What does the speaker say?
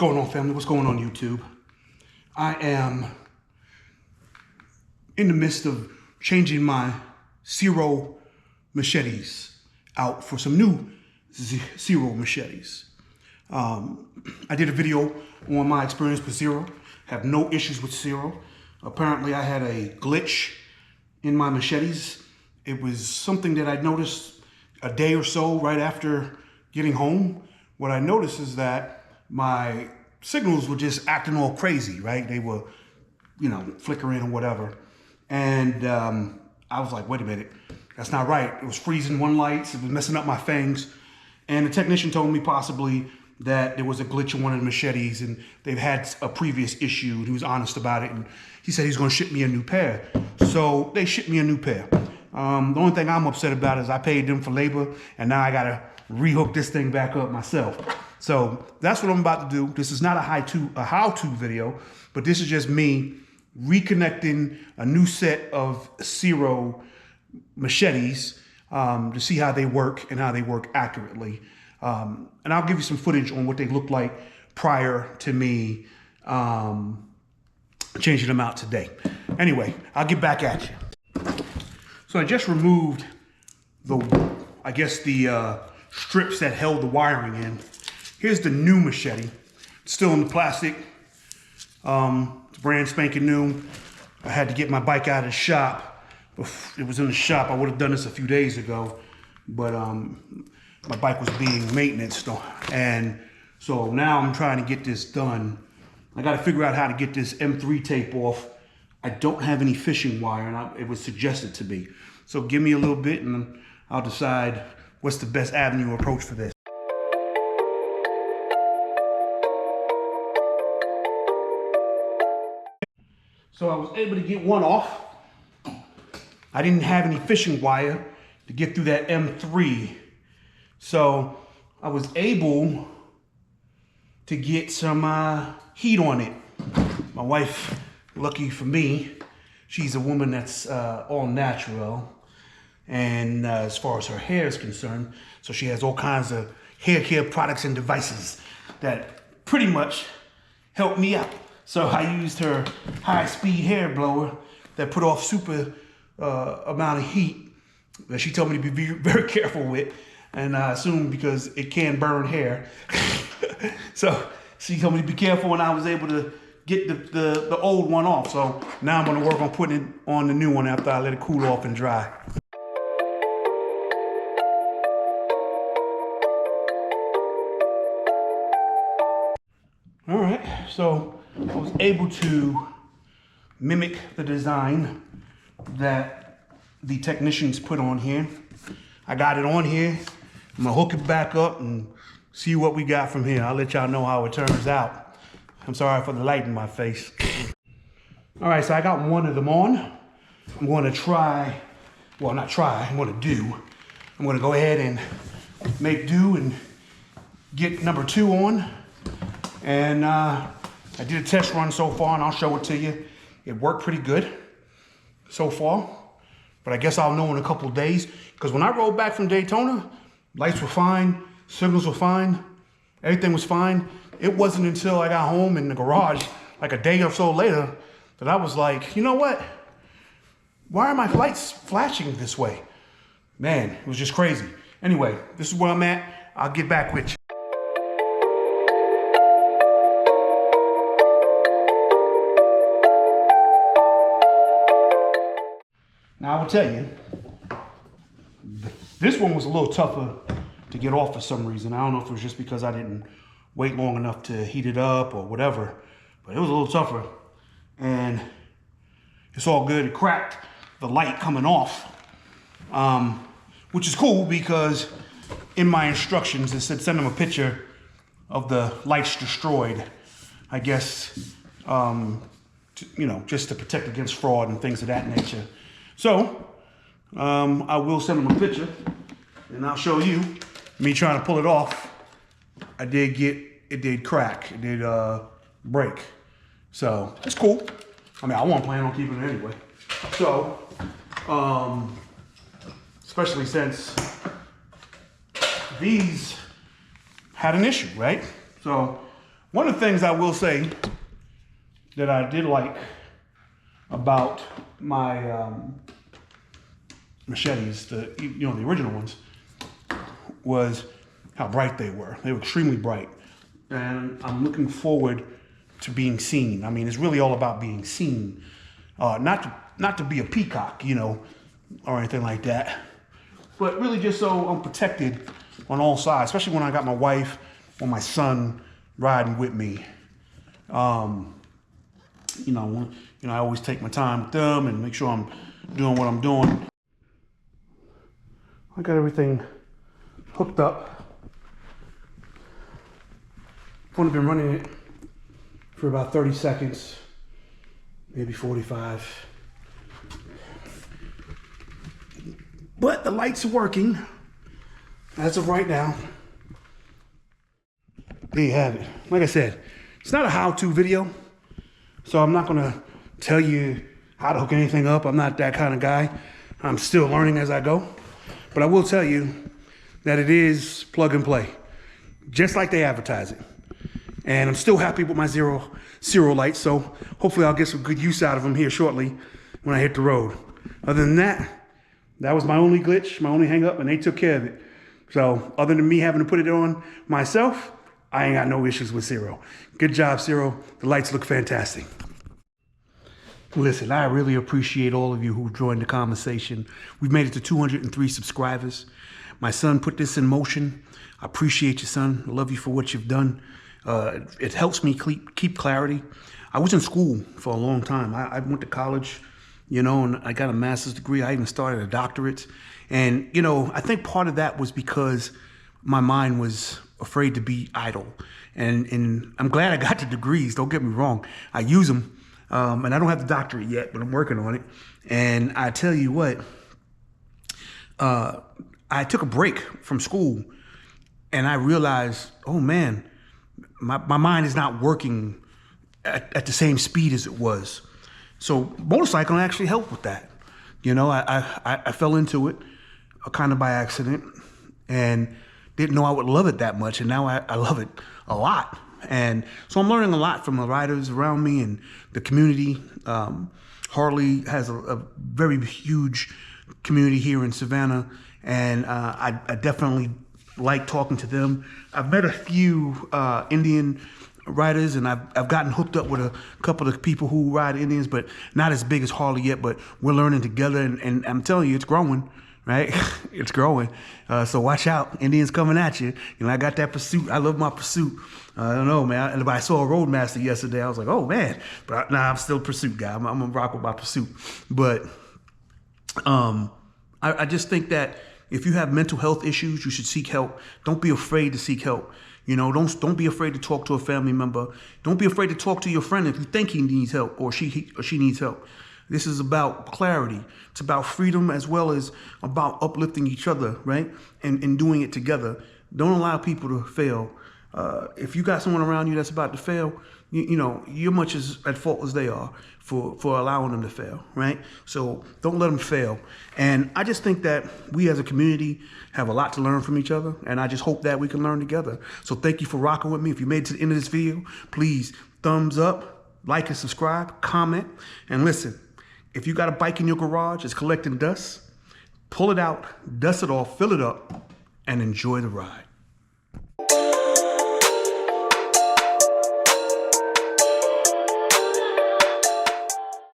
going on, family? What's going on, YouTube? I am in the midst of changing my Ciro machetes out for some new Ciro machetes. I did a video on my experience with Ciro. Have no issues with Ciro. Apparently, I had a glitch in my machetes. It was something that I noticed a day or so right after getting home. What I noticed is that my signals were just acting all crazy, right? They were, flickering or whatever. And I was like, wait a minute, that's not right. It was freezing one lights, it was messing up my fangs. And the technician told me possibly that there was a glitch in one of the machetes and they've had a previous issue. And he was honest about it. And he said he's gonna ship me a new pair. So they shipped me a new pair. The only thing I'm upset about is I paid them for labor and now I gotta rehook this thing back up myself. So that's what I'm about to do. This is not a how-to video, but this is just me reconnecting a new set of Ciro machetes to see how they work and how they work accurately. And I'll give you some footage on what they look like prior to me changing them out today. Anyway, I'll get back at you. So I just removed the strips that held the wiring in. Here's the new machete. It's still in the plastic. It's brand spanking new. I had to get my bike out of the shop. It was in the shop. I would have done this a few days ago, but my bike was being maintenanced. And so now I'm trying to get this done. I got to figure out how to get this M3 tape off. I don't have any fishing wire, and it was suggested to me. So give me a little bit and I'll decide what's the best avenue approach for this. So I was able to get one off. I didn't have any fishing wire to get through that M3. So I was able to get some heat on it. My wife, lucky for me, she's a woman that's all natural. And as far as her hair is concerned, so she has all kinds of hair care products and devices that pretty much help me out. So I used her high-speed hair blower that put off super amount of heat that she told me to be very careful with. And I assume because it can burn hair. So she told me to be careful and I was able to get the old one off. So now I'm gonna work on putting it on the new one after I let it cool off and dry. All right, so I was able to mimic the design that the technicians put on here. I got it on here. I'm gonna hook it back up and see what we got from here. I'll let y'all know how it turns out. I'm sorry for the light in my face. All right, so I got one of them on. I'm gonna try, well, not try, I'm gonna do. I'm gonna go ahead and make do and get number 2 on. And I did a test run so far and I'll show it to you. It worked pretty good so far, but I guess I'll know in a couple of days because when I rode back from Daytona, lights were fine, signals were fine, everything was fine. It wasn't until I got home in the garage, like a day or so later, that I was like, you know what? Why are my lights flashing this way? Man, it was just crazy. Anyway, this is where I'm at. I'll get back with you. Now I will tell you, this one was a little tougher to get off for some reason. I don't know if it was just because I didn't wait long enough to heat it up or whatever, but it was a little tougher. And it's all good. It cracked the light coming off, which is cool because in my instructions, it said send them a picture of the lights destroyed, I guess, just to protect against fraud and things of that nature. So I will send them a picture and I'll show you me trying to pull it off. It did crack, it did break. So it's cool. I mean, I won't plan on keeping it anyway. So, especially since these had an issue, right? So One of the things I will say that I did like about my machetes, the original ones, was how bright they were. They were extremely bright, and I'm looking forward to being seen. I mean, it's really all about being seen, not to be a peacock, or anything like that, but really just so I'm protected on all sides, especially when I got my wife or my son riding with me. I always take my time with them and make sure I'm doing what I'm doing. I got everything hooked up. I've only been running it for about 30 seconds, maybe 45. But the lights are working as of right now. There you have it. Like I said, it's not a how-to video, so I'm not gonna tell you how to hook anything up. I'm not that kind of guy. I'm still learning as I go. But I will tell you that it is plug and play, just like they advertise it. And I'm still happy with my Zero lights, so hopefully I'll get some good use out of them here shortly when I hit the road. Other than that, that was my only glitch, my only hang up, and they took care of it. So other than me having to put it on myself, I ain't got no issues with Zero. Good job, Zero. The lights look fantastic. Listen, I really appreciate all of you who joined the conversation. We've made it to 203 subscribers. My son put this in motion. I appreciate you, son. I love you for what you've done. It helps me keep clarity. I was in school for a long time. I went to college, and I got a master's degree. I even started a doctorate. And, I think part of that was because my mind was afraid to be idle. And I'm glad I got the degrees, don't get me wrong. I use them. And I don't have the doctorate yet, but I'm working on it. And I tell you what, I took a break from school and I realized, oh man, my mind is not working at the same speed as it was. So motorcycling actually helped with that. I fell into it kind of by accident and didn't know I would love it that much. And now I love it a lot. And so I'm learning a lot from the riders around me and the community. Harley has a very huge community here in Savannah, and I definitely like talking to them. I've met a few Indian riders, and I've gotten hooked up with a couple of people who ride Indians, but not as big as Harley yet, but we're learning together, and I'm telling you, it's growing. Right? It's growing. So watch out. Indians coming at you. I got that pursuit. I love my pursuit. I don't know, man. I saw a Roadmaster yesterday. I was like, oh, man. But I'm still a pursuit guy. I'm going to rock with my pursuit. But I just think that if you have mental health issues, you should seek help. Don't be afraid to seek help. Don't be afraid to talk to a family member. Don't be afraid to talk to your friend if you think he needs help or she needs help. This is about clarity. It's about freedom as well as about uplifting each other, right? And doing it together. Don't allow people to fail. If you got someone around you that's about to fail, you're much as at fault as they are for allowing them to fail, right? So don't let them fail. And I just think that we as a community have a lot to learn from each other, and I just hope that we can learn together. So thank you for rocking with me. If you made it to the end of this video, please thumbs up, like and subscribe, comment, and listen. If you got a bike in your garage, it's collecting dust, pull it out, dust it off, fill it up, and enjoy the ride.